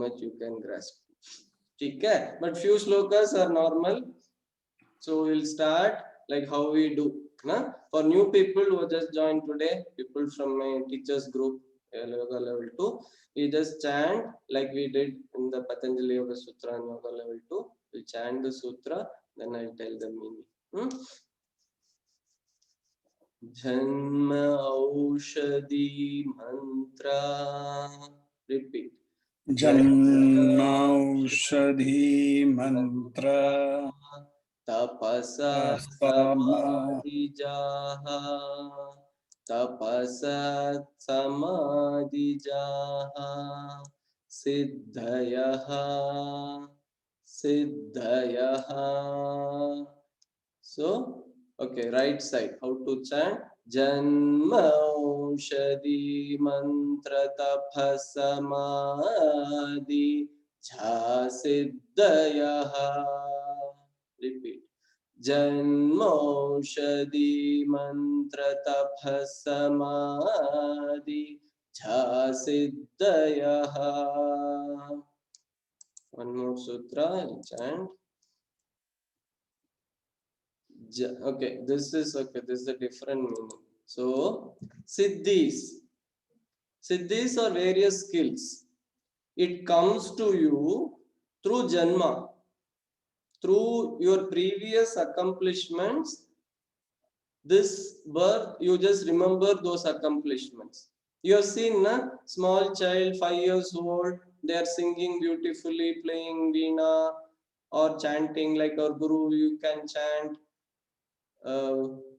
much you can grasp. Okay, but few slokas are normal. So we'll start like how we do. Na? For new people who just joined today, people from my teachers group, yoga level 2, we just chant like we did in the Patanjali Yoga Sutra and yoga level 2. We chant the sutra, then I'll tell the meaning. जन्म औषधि मंत्र. Repeat. जन्मौषधि मंत्र तपसा समाधिजाः तपसा समाधिजाः सिद्धयः सिद्धयः. So, okay, right side. How to chant? Janma Aushadhi Mantra Taphasamadhi Jhasiddhayaha. Repeat. Janma Aushadhi Mantra Taphasamadhi Jhasiddhayaha. One more sutra, chant. Okay, this is a different meaning. So siddhis are various skills. It comes to you through janma, through your previous accomplishments. This birth, you just remember those accomplishments. You have seen small child 5 years old, they are singing beautifully, playing veena or chanting like our guru. You can chant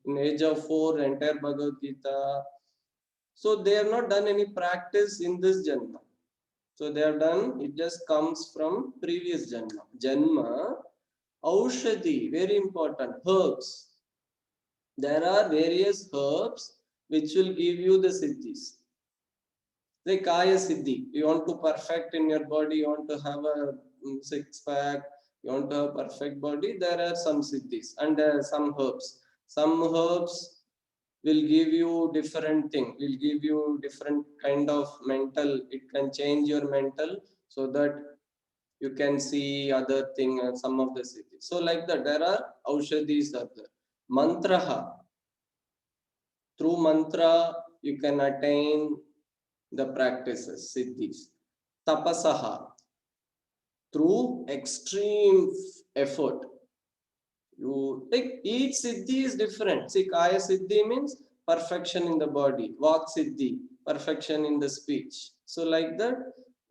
in age of 4 entire Bhagavad Gita. So they have not done any practice in this janma. So they have done, it just comes from previous janma. Janma, Aushadhi, very important, herbs. There are various herbs which will give you the siddhis. Like Kaya Siddhi, you want to perfect in your body, you want to have a six-pack, you want to have a perfect body, there are some siddhis and some herbs. Some herbs will give you different thing, will give you different kind of mental, it can change your mental so that you can see other thing and some of the siddhis. So like that, there are aushadhis are there. Mantraha, through mantra you can attain the practices, siddhis. Tapasaha, through extreme effort. You like each siddhi is different. See, Kaya Siddhi means perfection in the body. Vak Siddhi, perfection in the speech. So like that,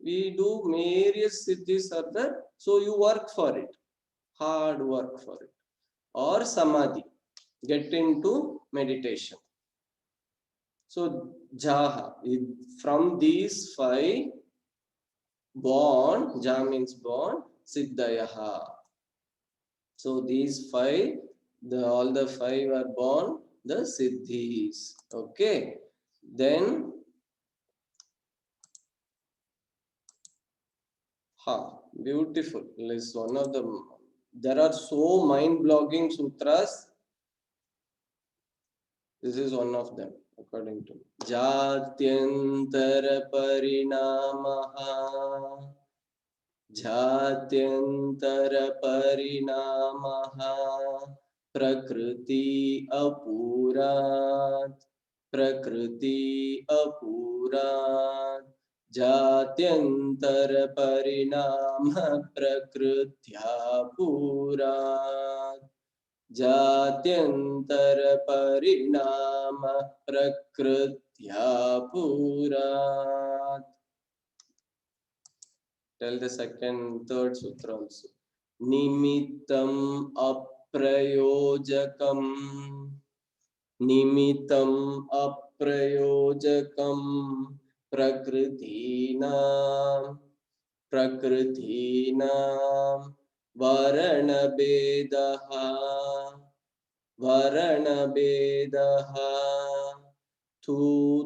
we do various siddhis are there. So you work for it. Hard work for it. Or Samadhi, get into meditation. So Jaha, from these 5, born, Ja means born, Siddhayaha. So these 5, all the 5 are born the siddhis. Okay. Then beautiful. This is one of the. There are so mind-blogging sutras. This is one of them, according to me. Jatyantara parinamaha. Jatyantara parinamaha. Prakriti apurat. Prakriti apurat. Jatyantara parinama prakrithya purat. Jatyantara parinama prakrithya purat. Tell the second, third sutra also. Nimittam aprayojakam. Nimittam aprayojakam. Prakritinam. Prakritinam. Varanabedaha. Varanabedaha. Tu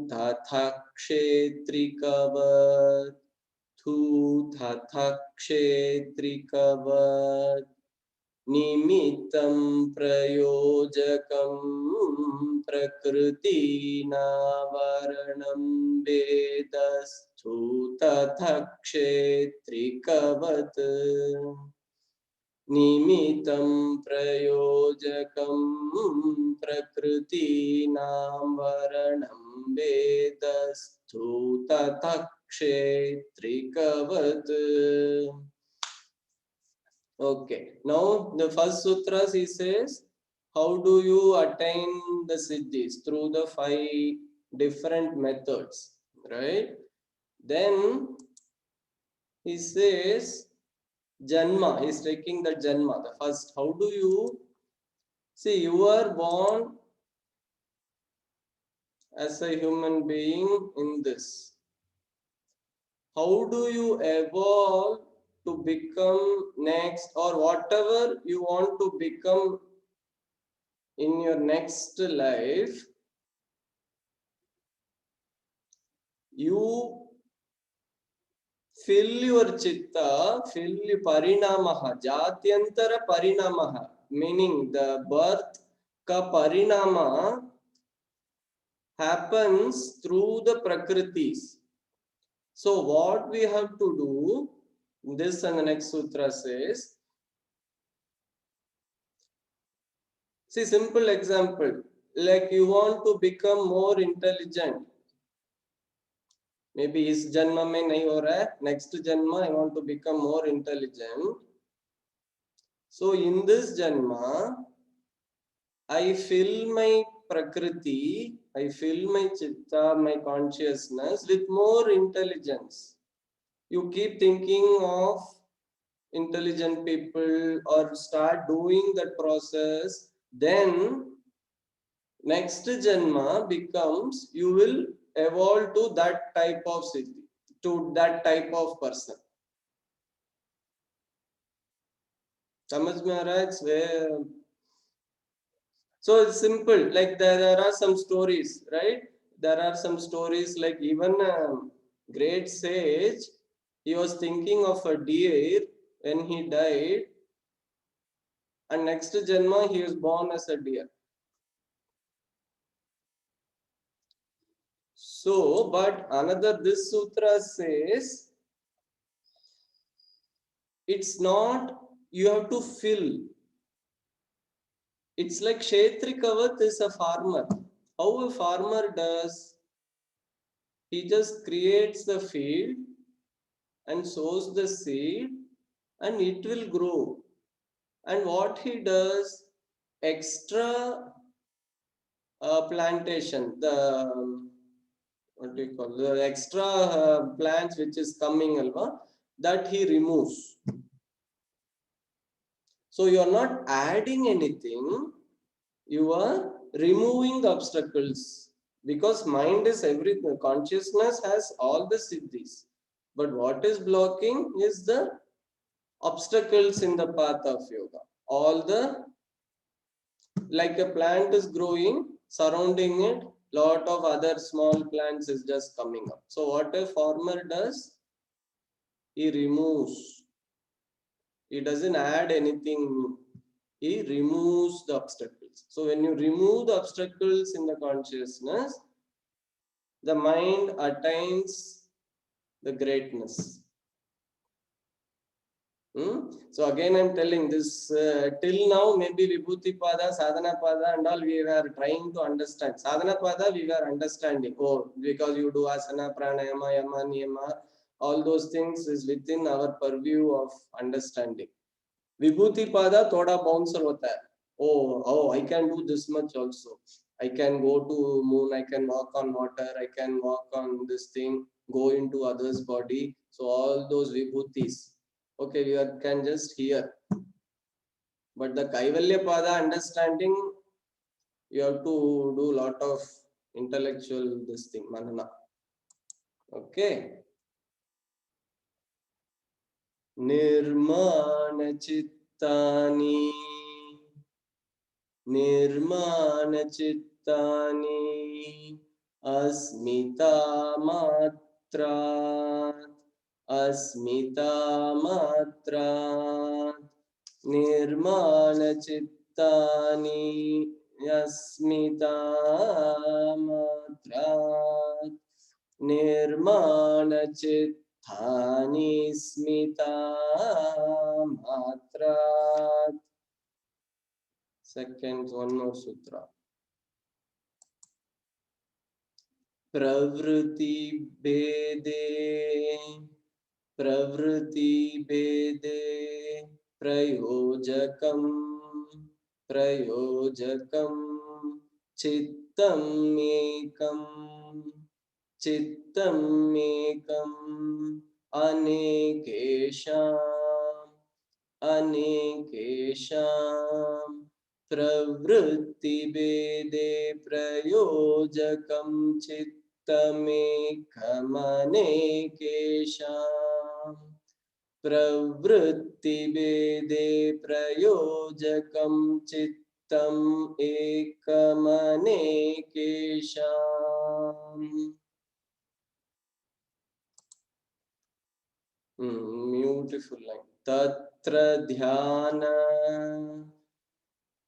tatha kshetrikavat. Tu tatha kshetrikavat. निमित्तं प्रयोजकं प्रकृतिनावरणं वेदस्थो तथा क्षेत्रिकवत् निमित्तं प्रयोजकं प्रकृतीनावरणं वेदस्थो तथा क्षेत्रिकवत्. Okay, now the first sutras he says, how do you attain the siddhis? Through the 5 different methods, right? Then he says, Janma, he's taking the Janma, the first. How do you see? You are born as a human being in this. How do you evolve to become next, or whatever you want to become in your next life? You fill your chitta, fill parinamaha, jatyantara parinamaha, meaning the birth ka parinama happens through the prakritis. So what we have to do, this and the next sutra says, see, simple example, like you want to become more intelligent. Maybe इस जन्म में नहीं हो रहा है, next जन्म I want to become more intelligent. So in this janma, I fill my prakriti, I fill my chitta, my consciousness with more intelligence. You keep thinking of intelligent people or start doing that process, then next janma becomes, you will evolve to that type of siddhi, to that type of person. समझ में आ रहा है? It's where, so it's simple. Like there are some stories, right? There are some stories like even a great sage, he was thinking of a deer when he died, and next janma he was born as a deer. So, but another, this sutra says, it's not, you have to fill. It's like Kshetrikavat is a farmer. How a farmer does, he just creates the field and sows the seed and it will grow. And what he does, extra plantation, the what do you call, the extra plants which is coming alva, that he removes. So you are not adding anything, you are removing the obstacles, because mind is everything, consciousness has all the siddhis, but what is blocking is the obstacles in the path of yoga. All the, like a plant is growing, surrounding it, lot of other small plants is just coming up. So what a farmer does, he removes, he doesn't add anything new, he removes the obstacles. So when you remove the obstacles in the consciousness, the mind attains the greatness. So again I'm telling this, till now maybe Vibhuti Pada, Sadhana Pada and all we were trying to understand. Sadhana Pada we were understanding, oh, because you do asana, pranayama, yama, niyama, all those things is within our purview of understanding. Vibhuti Pada thoda bouncer hota hai. Oh, I can do this much also. I can go to moon, I can walk on water, I can walk on this thing, go into others' body. So all those vibhutis, okay, you can just hear. But the Kaivalya Pada understanding, you have to do lot of intellectual this thing, manana. Okay. Nirmana chittani, nirmana chittani, asmita matra, asmita matra, Nirmana Chittani Yasmita Matrat. Nirmana Chittani Smita Matrat. Second, one more sutra. Pravruti Bede, Pravruti Bede, Prayojakam, Prayojakam, Chittam Ekam, Chittam Ekam, Anekesham, Anekesham, Pravrutti Bede, Prayojakam, Chittam तमेकमनेकेषाम् प्रवृत्तिभेदे प्रयोजकं चित्तम् एकमनेकेषाम्. Beautiful line. Tatra dhyana,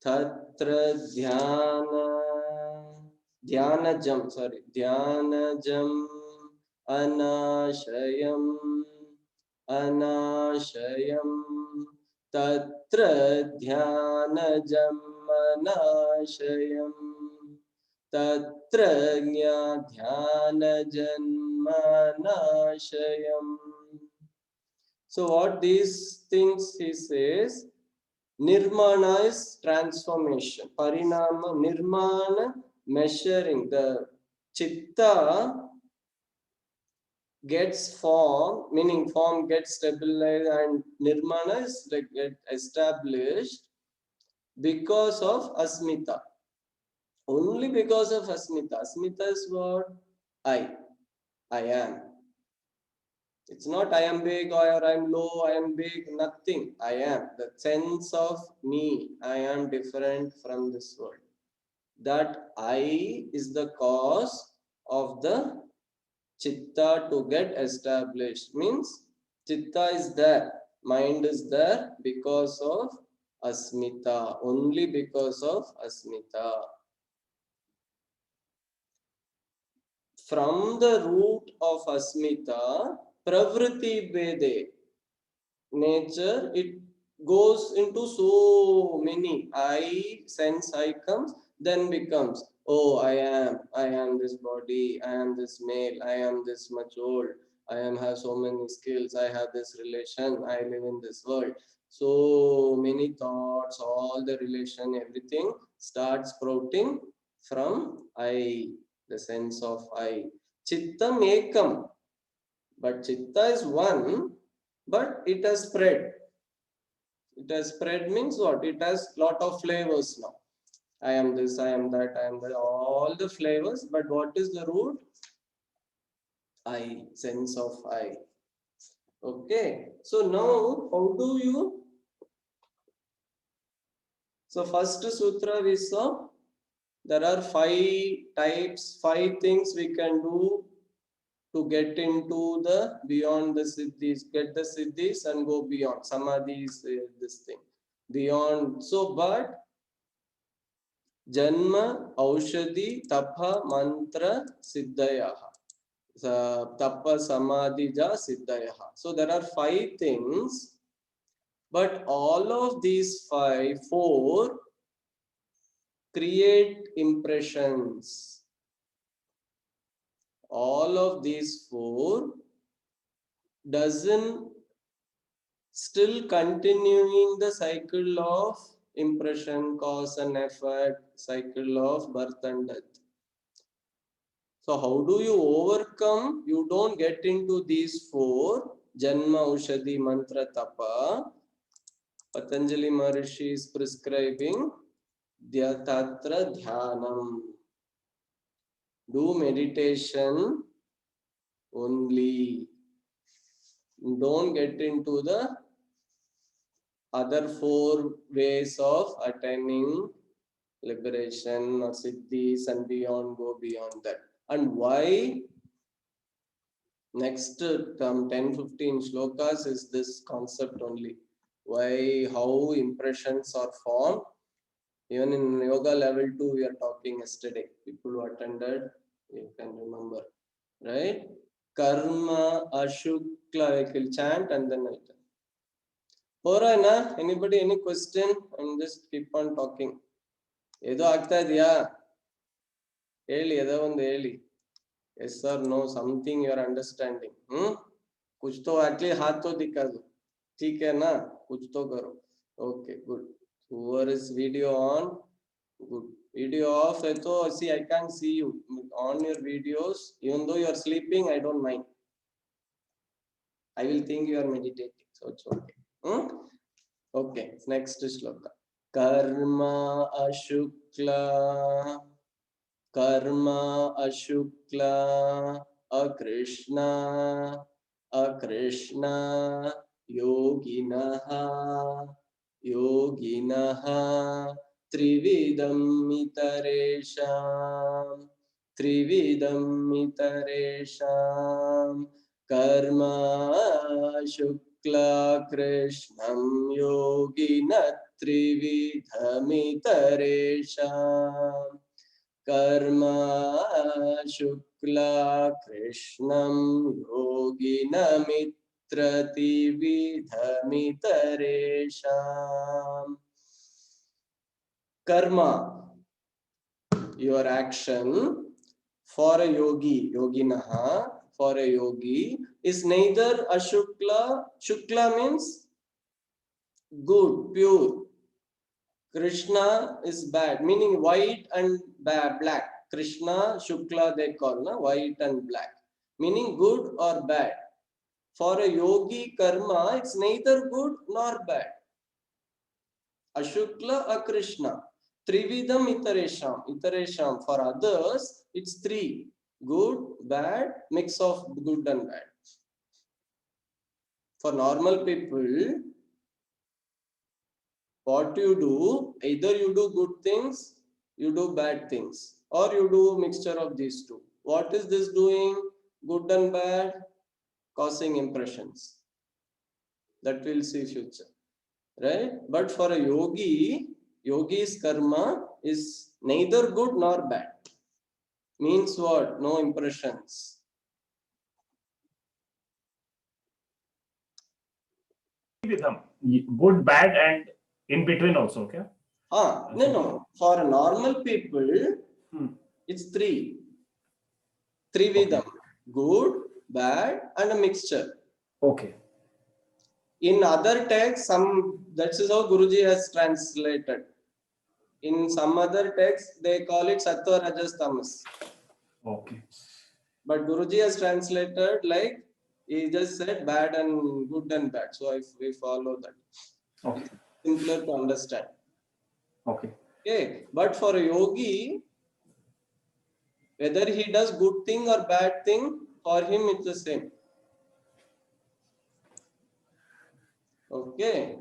tatra dhyana. Dhyanajam, sorry, Dhyanajam, Anashayam, Anashayam, Tatra Dhyanajam, Anashayam, Tatra Dhyanajam, Anashayam. So what these things he says, Nirmana is transformation, Parinama, Nirmana, measuring. The chitta gets form, meaning form gets stabilized, and nirmana is like get established because of asmita. Only because of asmita. Asmita is what? I am. It's not I am big or I am low, I am big, nothing. I am. The sense of me, I am different from this world. That I is the cause of the chitta to get established. Means chitta is there, mind is there because of asmita, only because of asmita. From the root of asmita, pravritti bede, nature, it goes into so many. I, sense I comes, then becomes, oh, I am this body, I am this male, I am this much old, I have so many skills, I have this relation, I live in this world. So many thoughts, all the relation, everything starts sprouting from I, the sense of I. Chittam ekam, but chitta is one, but it has spread. It has spread means what? It has lot of flavors now. I am this, I am that, I am that, all the flavors. But what is the root? I, sense of I. Okay. So now, how do you? So first sutra we saw, there are 5 types, 5 things we can do to get into the beyond the siddhis, get the siddhis and go beyond. Samadhi is this thing. Beyond. So, but Janma, Aushadhi, Tapa, Mantra, Siddhayaha. Tapa, Samadhija, Siddhayaha. So there are 5 things, but all of these 4 create impressions. All of these 4 doesn't still continuing the cycle of impression, cause and effect, cycle of birth and death. So how do you overcome? You don't get into these 4, Janma, Ushadhi, Mantra, Tapa. Patanjali Maharishi is prescribing Tatra Dhyanam. Do meditation only. Don't get into the other 4 ways of attaining liberation or siddhis and beyond, go beyond that. And why? Next 10-15 shlokas is this concept only. why, how impressions are formed. Even in yoga level 2, we are talking yesterday. People who attended, you can remember, right? Karma Ashukla, I will chant and then I'll tell. Alright, na? Anybody, any question? And just keep on talking. Edo agta idya? Heli, edo ondu heli. Yes or no, something you are understanding. कुछ तो at least हाथ तो दिखा दो, ठीक है ना? कुछ तो करो. Okay, good. Whoever is video on, good. Video off है तो see, I can't see you on your videos. Even though you are sleeping, I don't mind. I will think you are meditating, so it's okay. Okay, next shloka. Karma ashukla, karma ashukla, akrishna, akrishna, yoginaha, yoginaha, trividam itaresham, trividam itaresham, karma shukla krishnam yogina trividhamitaresha karma shukla krishnam yogina mitratividhamitaresha. Karma, your action for a yogi, yoginaha, for a yogi is neither ashukla, shukla means good, pure. Krishna is bad, meaning white and black. Krishna, Shukla they call, na? White and black, meaning good or bad. For a yogi karma, it's neither good nor bad. Ashukla, Akrishna. Trividam itaresham. Itaresham. For others, it's three. Good, bad, mix of good and bad. For normal people, what you do, either you do good things, you do bad things, or you do mixture of these two. What is this doing? Good and bad, causing impressions. That we'll see future, right? But for a yogi, yogi's karma is neither good nor bad. Means what? No impressions. With them, good, bad, and in between also, okay? No. For normal people, it's three. Trividam. Okay. Good, bad, and a mixture. Okay. In other texts, that is how Guruji has translated. In some other texts, they call it Sattva, Rajas, Tamas. Okay. But Guruji has translated like, he just said bad and good and bad. So we follow that. Okay. It's simpler to understand. Okay. Okay. But for a yogi, whether he does good thing or bad thing, for him it's the same. Okay.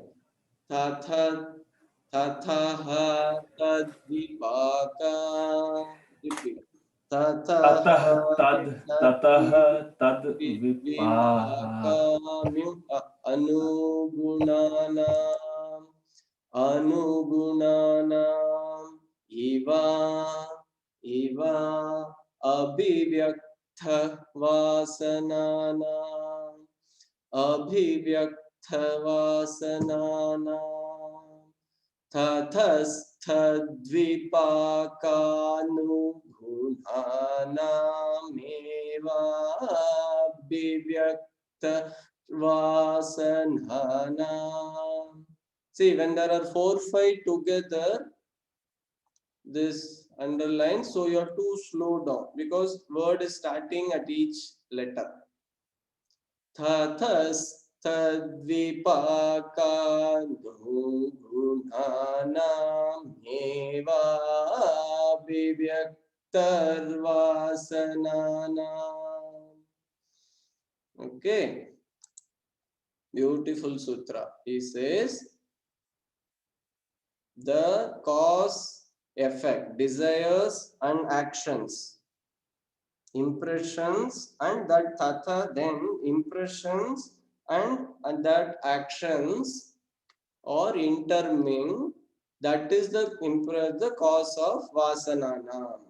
Tatha Tatha tadvipaka. Tatah tad vipaka anugunanam iva abhivyakta vasanana tathasthadvipakanugunanameva abhivyakta vasanana. See, when there are 4, 5 together, this underline, so you have to slow down because word is starting at each letter. Tathasthadvipakanugunanameva abhivyaktarvasanana. Okay. Beautiful sutra. He says, the cause, effect, desires and actions, impressions, and that tatha, then impressions and that actions or interming, that is the cause of vasananam.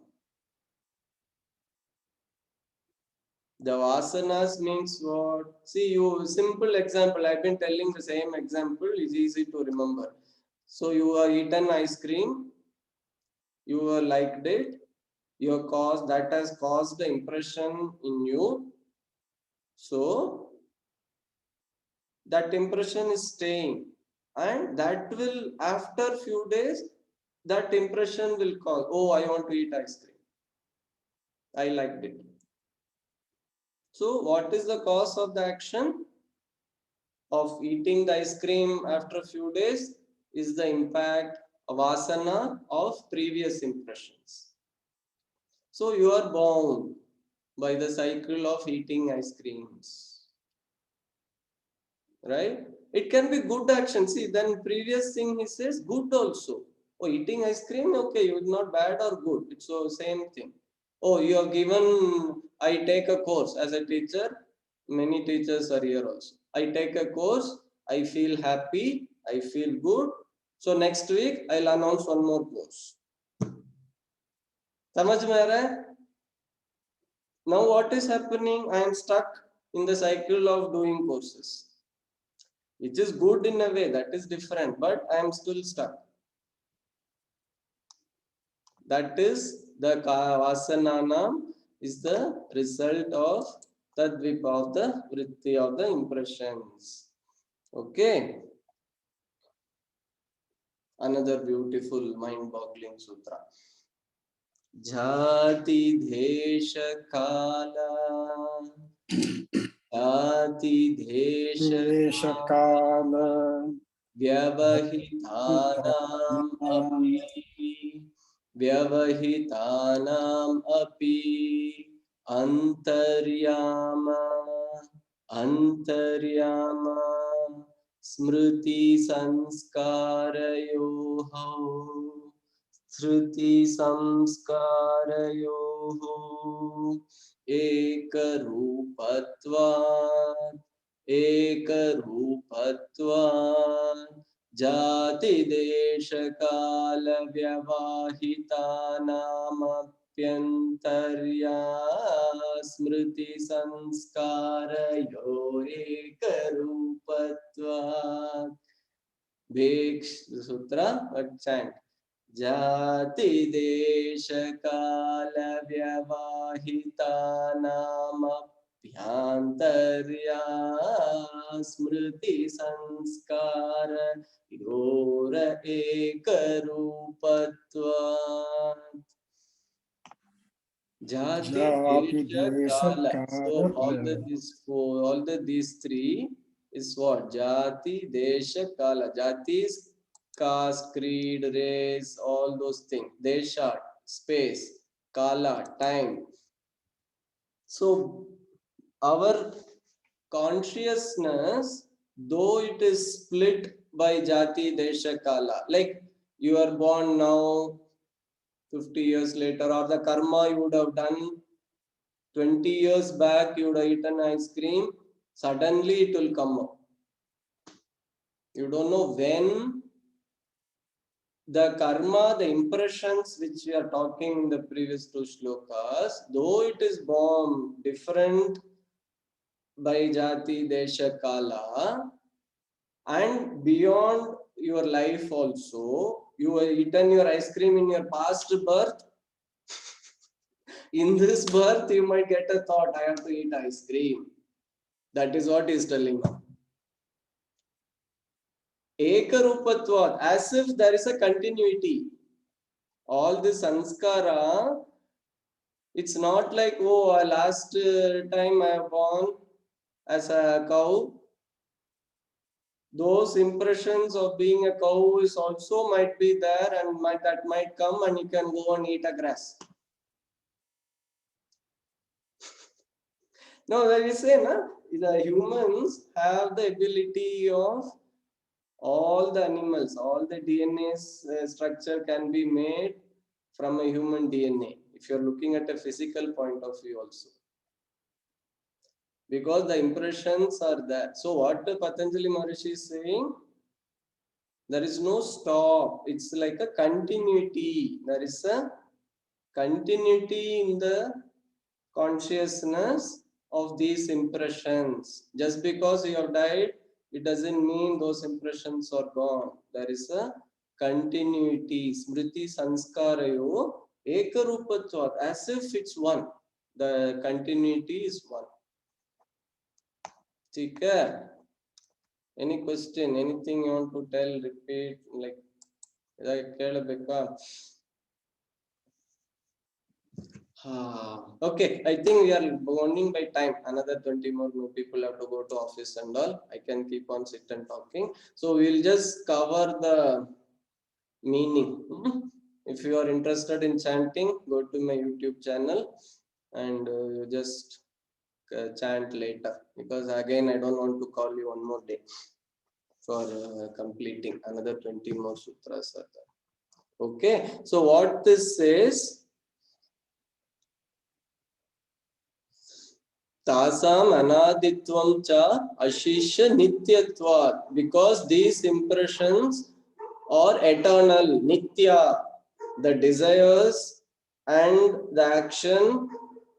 The vasanas means what? See, you simple example. I've been telling the same example. Is easy to remember. So you are eaten ice cream. You are liked it. Your cause that has caused the impression in you. So that impression is staying, and that will after few days that impression will cause. Oh, I want to eat ice cream. I liked it. So what is the cause of the action of eating the ice cream after a few days? Is the impact of vasana of previous impressions. So you are bound by the cycle of eating ice creams, right? It can be good action. See, then previous thing he says good also. Oh, eating ice cream, okay, it's not bad or good. It's the same thing. Oh, you are given, I take a course as a teacher. Many teachers are here also. I take a course, I feel happy, I feel good. So next week, I'll announce one more course. समझ में आ रहा है? Now what is happening? I am stuck in the cycle of doing courses, which is good in a way, that is different, but I am still stuck. That is the vasananam is the result of tadvip of the vritti of the impressions. Okay. Another beautiful mind-boggling sutra. Jati desha kala. Jati desha देशकाल व्यवहितानाम् अपि व्यवहितानाम् अपि अंतर्याम स्मृति संस्कारयोः एकरूपत्वात् जाति देश काल व्यवहितानामप्यन्तर्या स्मृति संस्कारयोरेकरूपत्वात्. Bhiksh Sutra, chant. जाति देश काल व्यवहितानामप्यन्तर्या स्मृति संस्कार your एकरूपत्वात्. Jati desha kala. So these three is what? Jati desha kala. Jati is caste, creed, race, all those things. Desha, space, kala, time. So our consciousness, though it is split by jati desha kala, like you are born now 50 years later, or the karma you would have done 20 years back, you would have eaten ice cream, suddenly it will come up. You don't know when. The karma, the impressions which we are talking in the previous two shlokas, though it is born different by jati, desha, kala, and beyond your life also, you have eaten your ice cream in your past birth. In this birth, you might get a thought, I have to eat ice cream. That is what he is telling now. Ekarupatvat, as if there is a continuity. All this sanskara, it's not like, oh, last time I have born as a cow. Those impressions of being a cow is also might be there, and that might come, and you can go and eat a grass. No, that is say, na, the humans have the ability of all the animals, all the DNA structure can be made from a human DNA. If you're looking at a physical point of view also. Because the impressions are there. So what Patanjali Maharishi is saying, There is no stop. It's like a continuity. There is a continuity in the consciousness of these impressions. Just because you have died, it doesn't mean those impressions are gone. There is a continuity. Smriti sanskarayo ekarupatvat, as if it's one. The continuity is one. Okay. Any question? Anything you want to tell? Repeat? Like, okay, I think we are bonding by time. Another 20 more people have to go to office and all. I can keep on sit and talking. So we'll just cover the meaning. If you are interested in chanting, go to my YouTube channel and you just chant later, because again I don't want to call you one more day for completing another 20 more sutras. Okay, so what this says, Tasam anaditvam cha ashisha nityatvat, because these impressions are eternal, nitya, the desires and the action,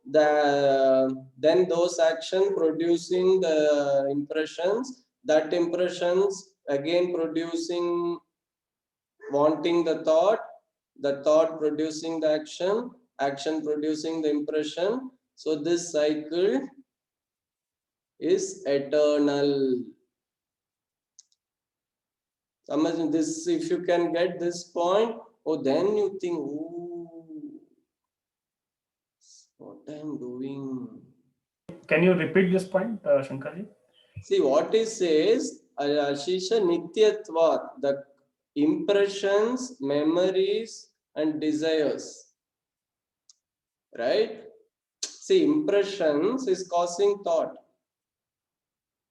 then those action producing the impressions, that impressions again producing, wanting the thought producing the action, action producing the impression. So this cycle is eternal. Imagine this, if you can get this point, oh, then you think, ooh, what I'm doing. Can you repeat this point, Shankarji? See what it says, Ashisha Nityatvat, the impressions, memories, and desires. Right? See, impressions is causing thought.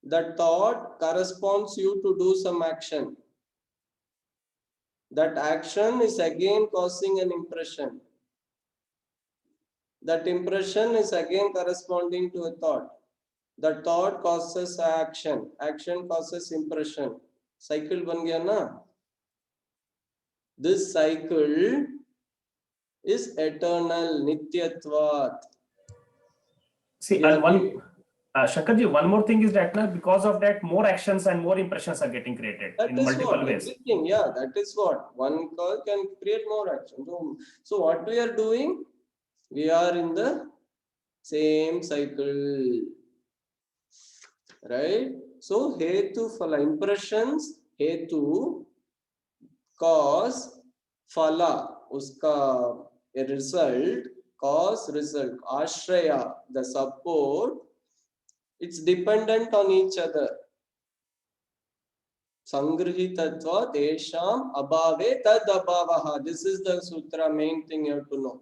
That thought corresponds you to do some action. That action is again causing an impression. That impression is again corresponding to a thought. The thought causes action. Action causes impression. Cycle ban gaya na? This cycle is eternal, nityatvat. See, and one, Shankarji, one more thing is that now, because of that, more actions and more impressions are getting created in multiple ways. Everything, yeah, that is what. One cause can create more action. So what we are doing? We are in the same cycle. Right? So, hetu phala, impressions, hetu, cause, phala, uska a result, cause, result, ashraya, the support, it's dependent on each other. Sangrhitatva tesham abhave tad abhavaha. This is the sutra, main thing you have to know.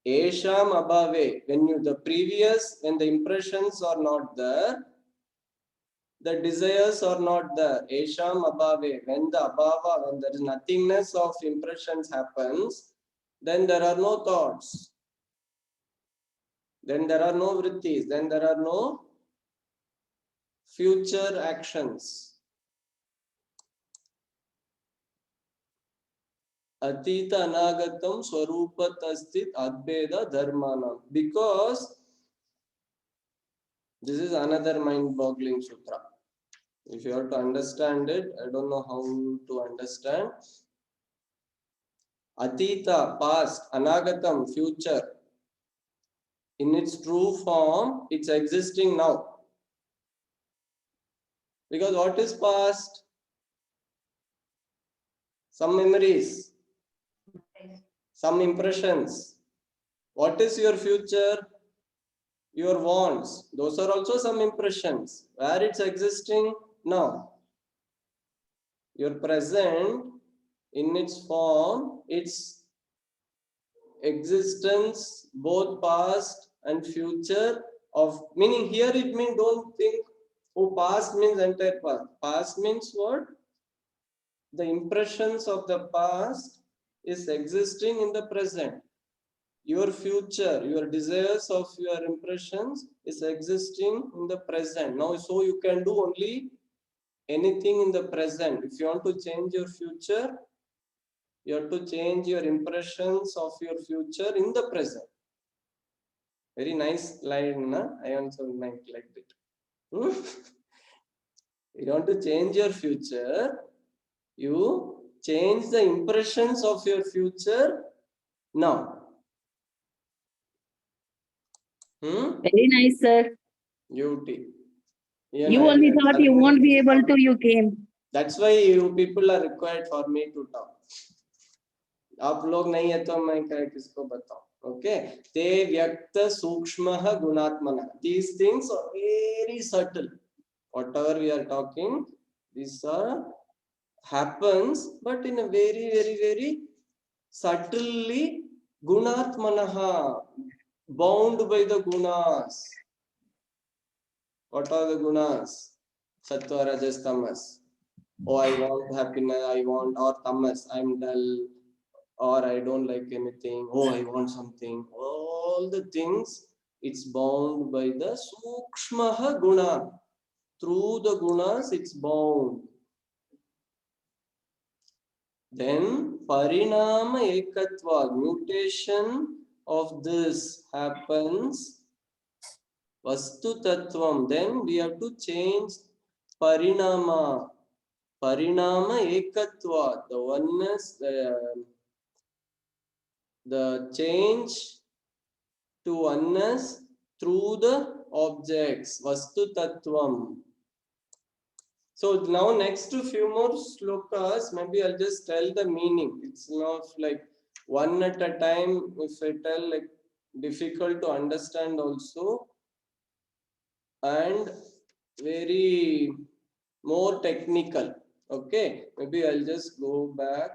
Esham abhave, when the impressions are not there, the desires are not there. Esham abhave, when there is nothingness of impressions happens, then there are no thoughts. Then there are no vrittis. Then there are no future actions. Atita anagatam swarupat astit adveda dharmanam. Because this is another mind-boggling sutra. If you have to understand it, I don't know how to understand. Atita, past, anagatam, future. In its true form, it's existing now. Because what is past? Some memories, some impressions. What is your future? Your wants. Those are also some impressions. Where it's existing now. Your present, in its form, its existence, both past and future of, meaning here it means, don't think, oh, past means entire past. Past means what? The impressions of the past is existing in the present. Your future, your desires of your impressions is existing in the present. Now, so you can do only anything in the present. If you want to change your future, you have to change your impressions of your future in the present. Very nice line, na? I also liked it. You want to change your future, you change the impressions of your future now. Very nice, sir. Beauty. You only thought you won't be able to, you came. That's why you people are required for me to talk. आप लोग नहीं है तो मैं किसको बताऊं? Okay. ते व्यक्त सूक्ष्मः गुणात्मनः. These things are very subtle. Whatever we are talking, these are happens, but in a very, very, very subtly gunatmanaha, bound by the gunas. What are the gunas? Sattva, Rajas, Tamas. Oh, I want happiness, I want, or Tamas, I'm dull, or I don't like anything. Oh, I want something. All the things, it's bound by the sukshmaha guna. Through the gunas, it's bound. Then parinama ekatva, mutation of this happens. Vastu tattvam. Then we have to change parinama. Parinama ekatva, the oneness, the change to oneness through the objects. Vastu tattvam. So now next to few more slokas, maybe I'll just tell the meaning. It's not like one at a time. If I tell, like, difficult to understand also, and very more technical. Okay, maybe I'll just go back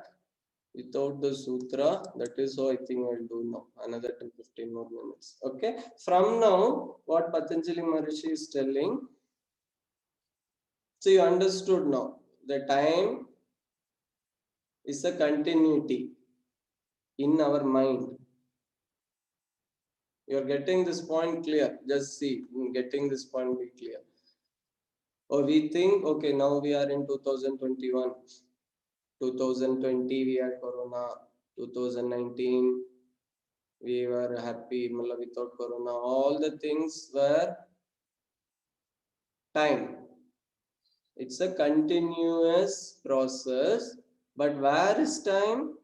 without the sutra. That is how I think I'll do now. Another 10-15 more minutes. Okay, from now, what Patanjali Maharishi is telling. So you understood now, the time is a continuity in our mind. You are getting this point clear. Just see, getting this point be clear. Or we think, okay, now we are in 2021. 2020 we had Corona. 2019 we were happy without Corona. All the things were time. It's a continuous process, but where is time?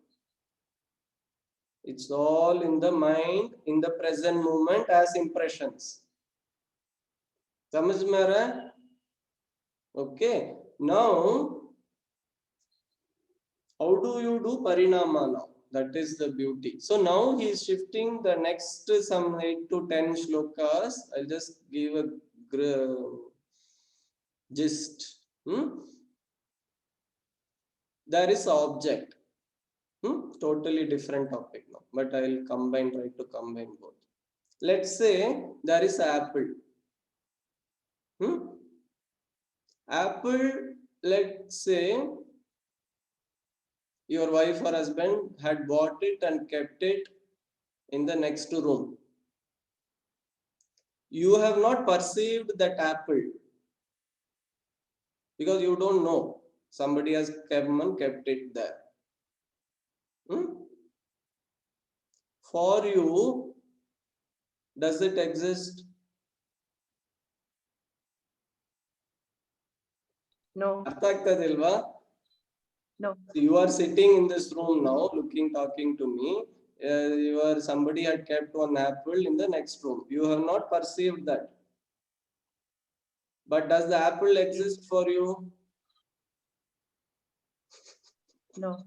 It's all in the mind, in the present moment as impressions. Samajh mein aa raha hai? Okay. Now, how do you do parinama now? That is the beauty. So now he is shifting the next some 8 to 10 shlokas. I'll just give a gist. There is object. Totally different topic now, but I will try to combine both. Let's say there is apple. Apple, let's say your wife or husband had bought it and kept it in the next room. You have not perceived that apple because you don't know. Somebody has kept it there. For you, does it exist? No. No. You are sitting in this room now, talking to me. Somebody had kept one apple in the next room. You have not perceived that. But does the apple exist for you? No.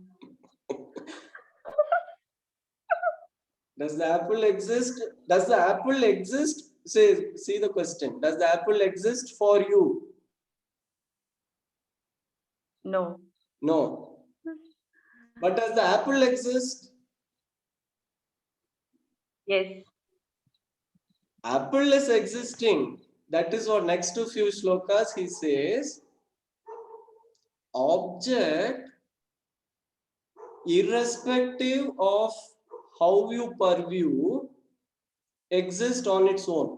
Does the apple exist? Does the apple exist? See the question. Does the apple exist for you? No. No. But does the apple exist? Yes. Apple is existing. That is what next to few shlokas he says. Object, irrespective of how you purview, exists on its own.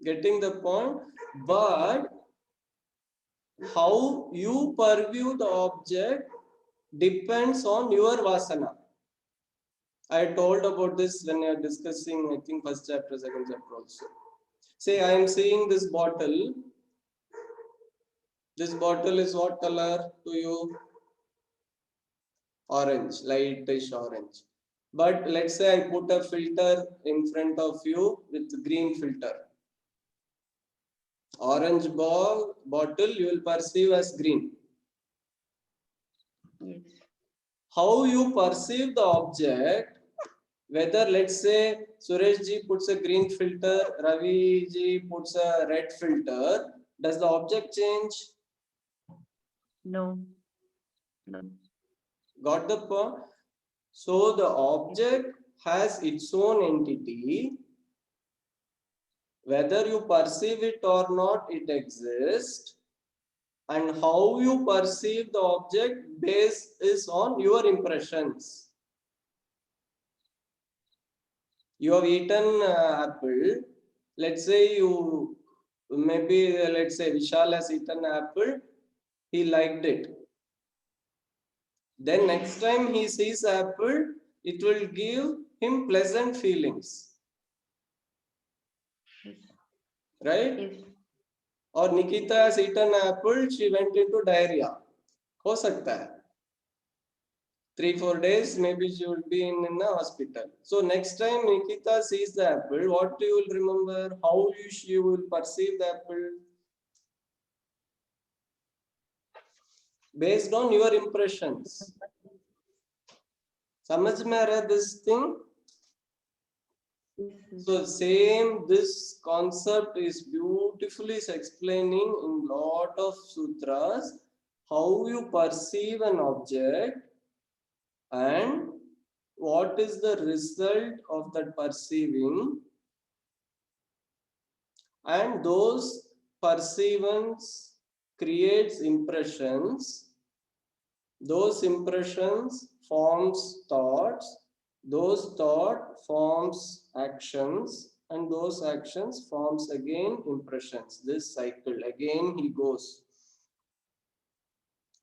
Getting the point? But how you purview the object depends on your vasana. I told about this when you are discussing, I think, first chapter, second chapter also. Say I am seeing this bottle. This bottle is what color to you? Orange, lightish orange. But let's say I put a filter in front of you with green filter. Orange bottle you will perceive as green. Yes. How you perceive the object, whether let's say Suresh ji puts a green filter, Ravi ji puts a red filter, does the object change? No. No. Got the point? So the object has its own entity. Whether you perceive it or not, it exists. And how you perceive the object based is on your impressions. You have eaten apple. Let's say you, maybe let's say Vishal has eaten apple. He liked it. Then next time he sees apple, it will give him pleasant feelings. Yes. Right? Yes. Or Nikita has eaten apple, she went into diarrhea. हो सकता है. 3-4 days, maybe she will be in a hospital. So next time Nikita sees the apple, what you will remember? How you will perceive the apple? Based on your impressions. समझ में आ रहा है this thing? Yes. So same, this concept is beautifully explaining in lot of sutras how you perceive an object and what is the result of that perceiving, and those perceivance creates impressions, those impressions forms thoughts, those thought forms actions, and those actions forms again impressions. This cycle again he goes.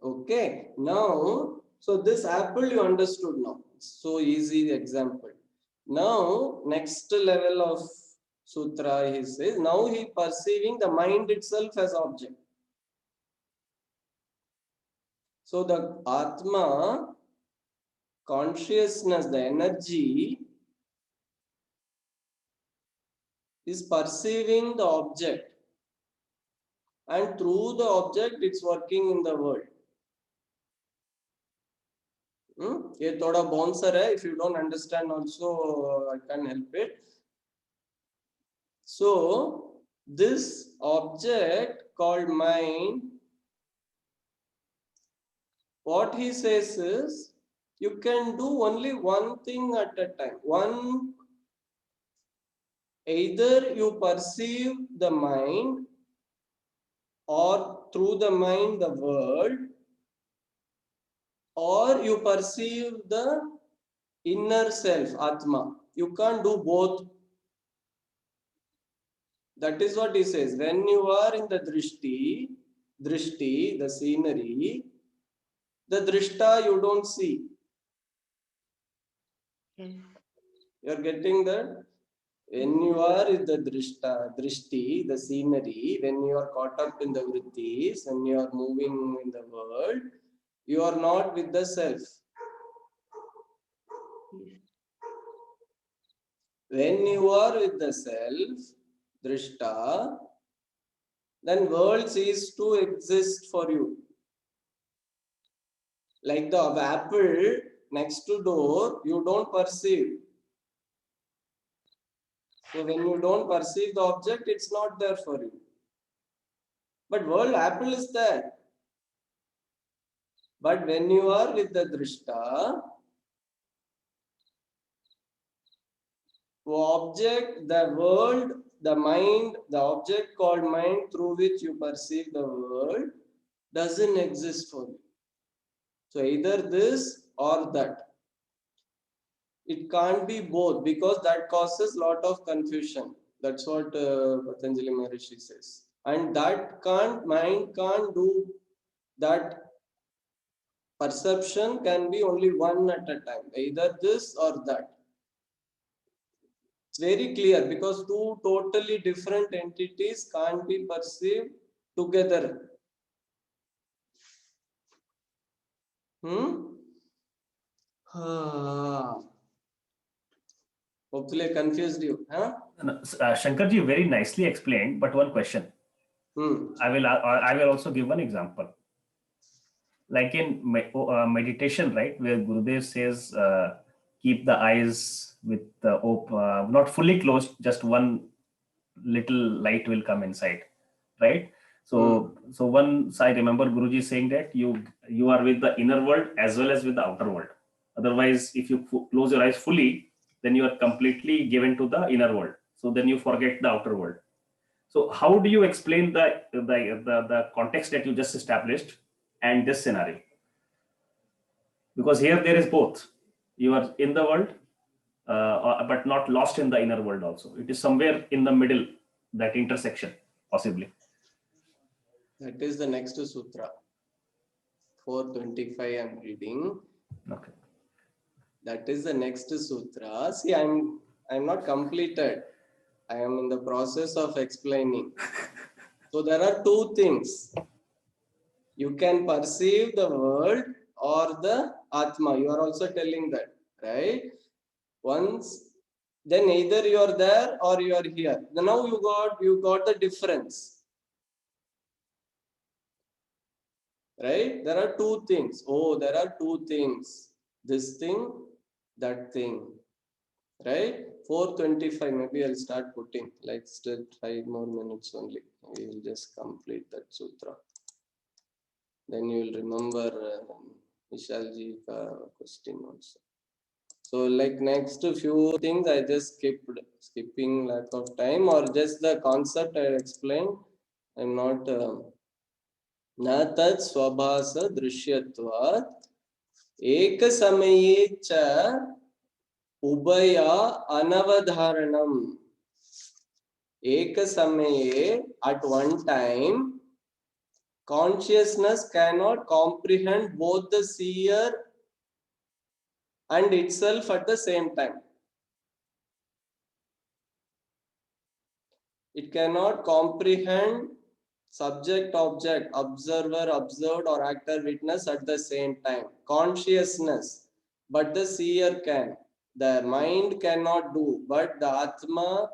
Okay, now so this apple you understood now. So easy example. Now next level of sutra he says, now he perceiving the mind itself as object. So the Atma, consciousness, the energy is perceiving the object, and through the object it's working in the world. ये थोड़ा bouncer है, if you don't understand also I can't help it. So this object called mind, what he says is you can do only one thing at a time. Either you perceive the mind or through the mind the world, or you perceive the inner self, Atma. You can't do both. That is what he says. When you are in the drishti, the scenery, the drishta you don't see. Yes. You are getting that? When you are in the drishti, the scenery, when you are caught up in the vrittis, when you are moving in the world, you are not with the self. Yes. When you are with the self, drishta, then world ceases to exist for you. Like the apple next to door, you don't perceive. So when you don't perceive the object, it's not there for you. But world apple is there. But when you are with the drishta, object, the world, the mind, the object called mind through which you perceive the world doesn't exist for you. So either this or that. It can't be both because that causes lot of confusion. That's what Patanjali Maharishi says. And that mind can't do that. Perception can be only one at a time, either this or that. It's very clear because two totally different entities can't be perceived together. Hopefully I confused you. Huh? Shankarji very nicely explained, but one question. I will also give one example. Like in meditation, right, where Gurudev says, keep the eyes with the open, not fully closed, just one little light will come inside, right? So once I remember Guruji saying that you are with the inner world as well as with the outer world. Otherwise, if you close your eyes fully, then you are completely given to the inner world. So then you forget the outer world. So how do you explain the context that you just established and this scenario? Because here there is both. You are in the world, but not lost in the inner world also. It is somewhere in the middle, that intersection, possibly. That is the next sutra. 425 I am reading. Okay. That is the next sutra. See, I'm not completed. I am in the process of explaining. So there are two things. You can perceive the world or the Atma. You are also telling that, right? Once, then either you are there or you are here. Now you got the difference. Right? There are two things. Oh, there are two things. This thing, that thing. Right? 425. Maybe I'll start putting like still 5 more minutes only. We will just complete that sutra. Then you will remember Vishalji question also. So like next few things I just skipping lack of time, or just the concept I explained. I'm not न तत् स्वभास दृश्यत्वात् एक समये च उभय अनवधारणम. एक समये, at one time, consciousness cannot comprehend both the seer and itself at the same time. It cannot comprehend subject, object, observer, observed, or actor, witness at the same time. Consciousness, but the seer can. The mind cannot do, but the Atma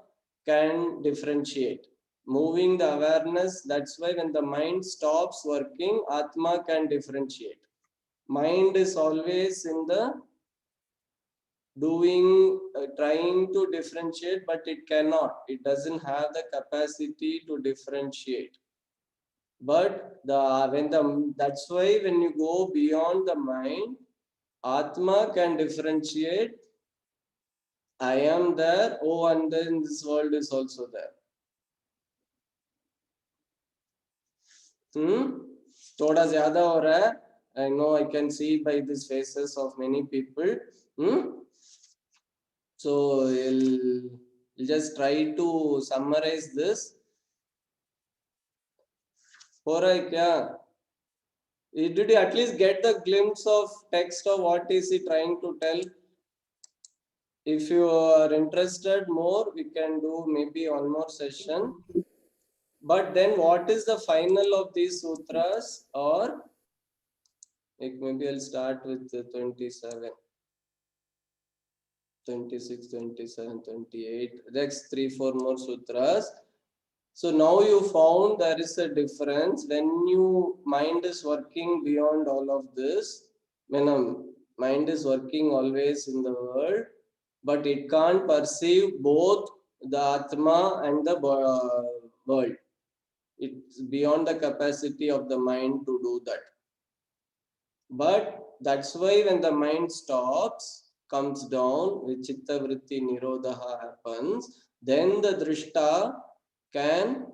can differentiate. Moving the awareness, that's why when the mind stops working, Atma can differentiate. Mind is always in the doing, trying to differentiate, but it cannot. It doesn't have the capacity to differentiate. But that's why when you go beyond the mind, Atma can differentiate. I am there. Oh, and then this world is also there. थोड़ा ज्यादा हो रहा है. I know, I can see by these faces of many people. So I'll just try to summarize this. हो रहा है क्या? Did you at least get the glimpse of text of what is he trying to tell? If you are interested more, we can do maybe one more session. But then what is the final of these sutras? Or like maybe I'll start with 27, 26, 27, 28. Next 3-4 more sutras. So now you found there is a difference when you mind is working beyond all of this. When a mind is working always in the world, but it can't perceive both the Atma and the world. It's beyond the capacity of the mind to do that. But that's why when the mind stops, comes down, with Chitta Vritti Nirodha happens, then the Drishta can,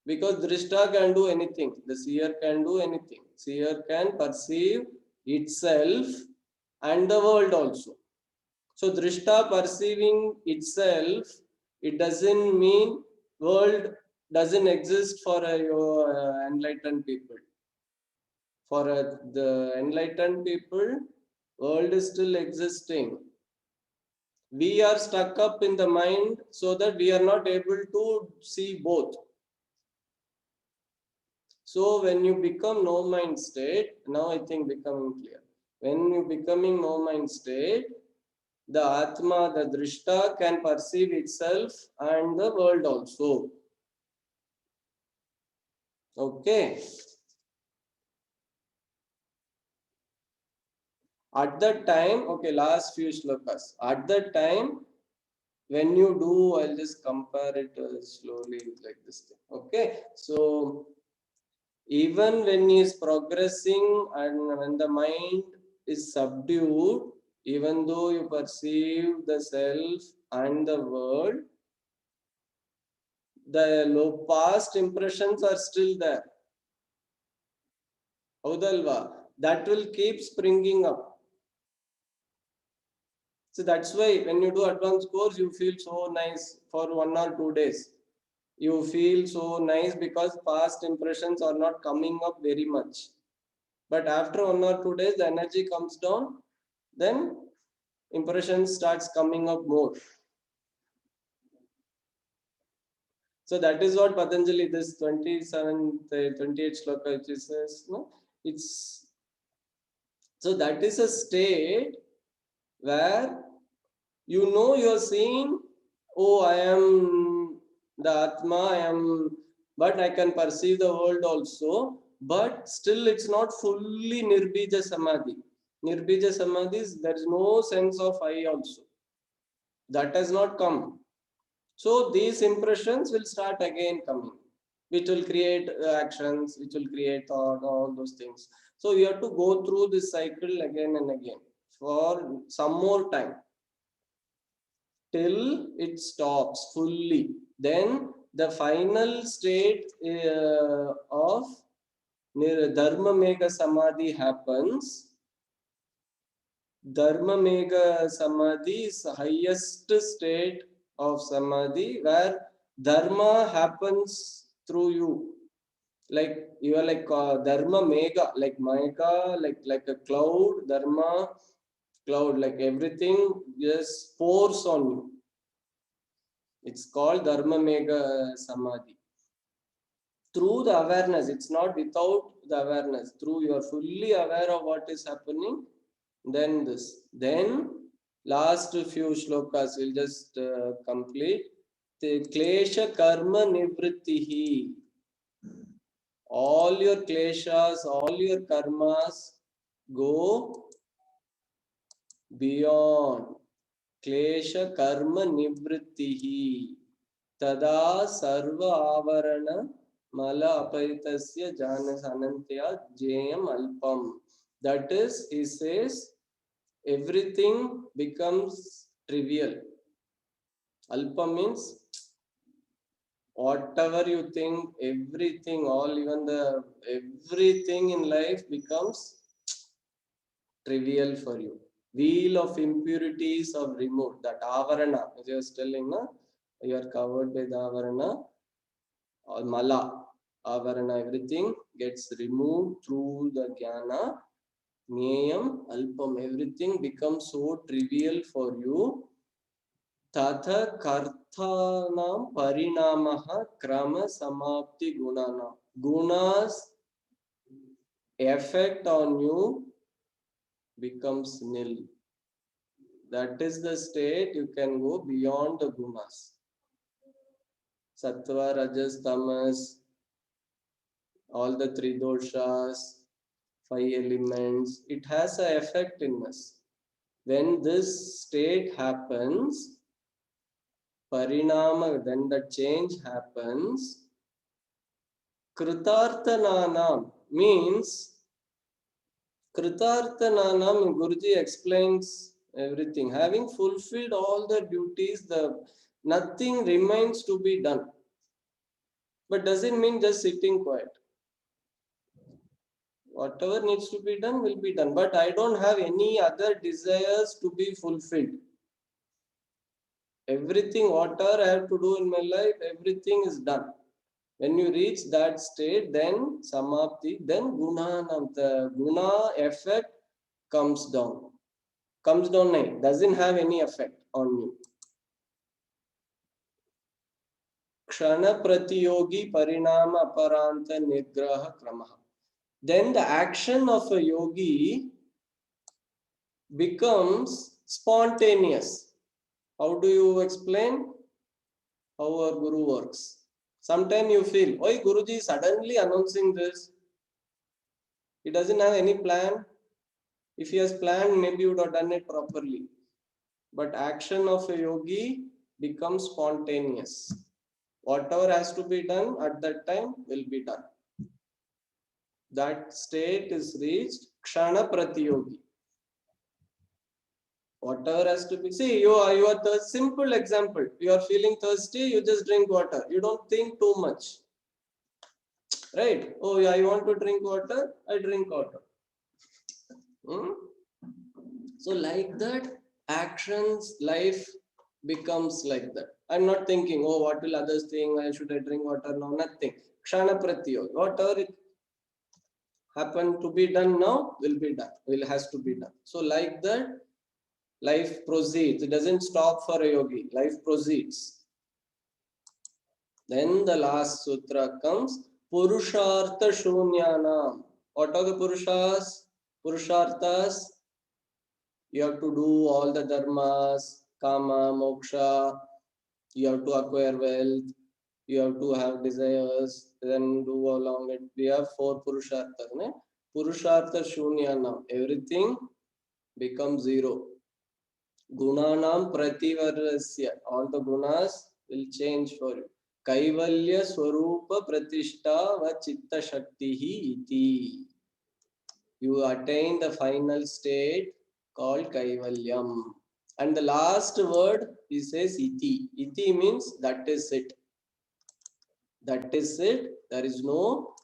because Drishta can do anything, the seer can do anything. Seer can perceive itself and the world also. So Drishta perceiving itself It doesn't mean world doesn't exist for enlightened people. For the enlightened people, world is still existing. We are stuck up in the mind so that we are not able to see both. So when you become no mind state, now I think becoming clear. When you becoming no mind state, the Atma, the Drishta can perceive itself and the world also. Okay. At that time, okay, last few shlokas. At that time, when you do, I'll just compare it slowly like this thing. Okay. So even when he is progressing and when the mind is subdued, even though you perceive the self and the world, the low past impressions are still there. Audalva, that will keep springing up. So that's why when you do advanced course, you feel so nice for 1 or 2 days. You feel so nice because past impressions are not coming up very much. But after 1 or 2 days, the energy comes down, then impression starts coming up more. So that is what Patanjali, this 28 shloka, which says, no, it's, so that is a state where you know you're seeing, oh, I am the Atma, I am, but I can perceive the world also, but still it's not fully Nirbija Samadhi. Nirbija Samadhi is, there is no sense of I also. That has not come. So these impressions will start again coming, which will create actions, which will create thought, all those things. So you have to go through this cycle again and again for some more time till it stops fully. Then the final state of Dharma Mega Samadhi happens. Dharma Mega Samadhi is the highest state of Samadhi where Dharma happens through you. Like you are like Dharma Mega, like a cloud, Dharma cloud, like everything just pours on you. It's called Dharma Mega Samadhi. Through the awareness, it's not without the awareness. Through you are fully aware of what is happening. Then this. Then last few shlokas will just complete. The klesha karma nivrittihi. All your kleshas, all your karmas go beyond. Klesha karma nivrittihi. Tada sarva avarana mala aparitasya janas anantya jayam alpam. That is, he says, everything becomes trivial. Alpa means whatever you think, everything, all even the everything in life becomes trivial for you. Wheel of impurities are removed. That avarana, as I was telling, na, you are covered by the avarana or mala. Avarana, everything gets removed through the jnana. Nyayam, alpam, everything becomes so trivial for you. Tatha karthanam parinamaha krama samapti gunana. Gunas effect on you becomes nil. That is the state you can go beyond the gunas. Sattva, Rajas, Tamas, all the three doshas, 5 elements, it has an effect in us. When this state happens, parinama, when the change happens, kritarthananam means, kritarthananam, Guruji explains everything. Having fulfilled all the duties, nothing remains to be done. But doesn't mean just sitting quiet. Whatever needs to be done will be done. But I don't have any other desires to be fulfilled. Everything, whatever I have to do in my life, everything is done. When you reach that state, then samapti, then gunanam, the guna effect comes down. Comes down, nahi, doesn't have any effect on you. Kshana pratiyogi parinama aparanta nigraha kramaha. Then the action of a yogi becomes spontaneous. How do you explain how our guru works? Sometimes you feel, why Guruji is suddenly announcing this? He doesn't have any plan. If he has planned, maybe he would have done it properly. But action of a yogi becomes spontaneous. Whatever has to be done at that time will be done. That state is reached Kshana Pratiyogi. Whatever has to be. See, you are the simple example. You are feeling thirsty, you just drink water. You don't think too much. Right? Oh, yeah, I want to drink water, I drink water. So, like that, actions, life becomes like that. I'm not thinking, oh, what will others think? Should I drink water? No, nothing. Kshana Pratiyogi. Whatever it happen to be done now will be done. Has to be done. So, like that, life proceeds. It doesn't stop for a yogi. Life proceeds. Then the last sutra comes. Purushartha Shunyanam. What are the Purushas? Purusharthas. You have to do all the dharmas, kama, moksha. You have to acquire wealth. You have to have desires. Then do along it. We have 4 Purusharthas. Ne? Purushartha Shunyanam. Everything becomes zero. Gunanam Prativarasya. All the gunas will change for you. Kaivalya Swarupa Pratishta Va Chitta Shaktihi Iti. You attain the final state called Kaivalyam. And the last word he says Iti. Iti means that is it. That is it. There is no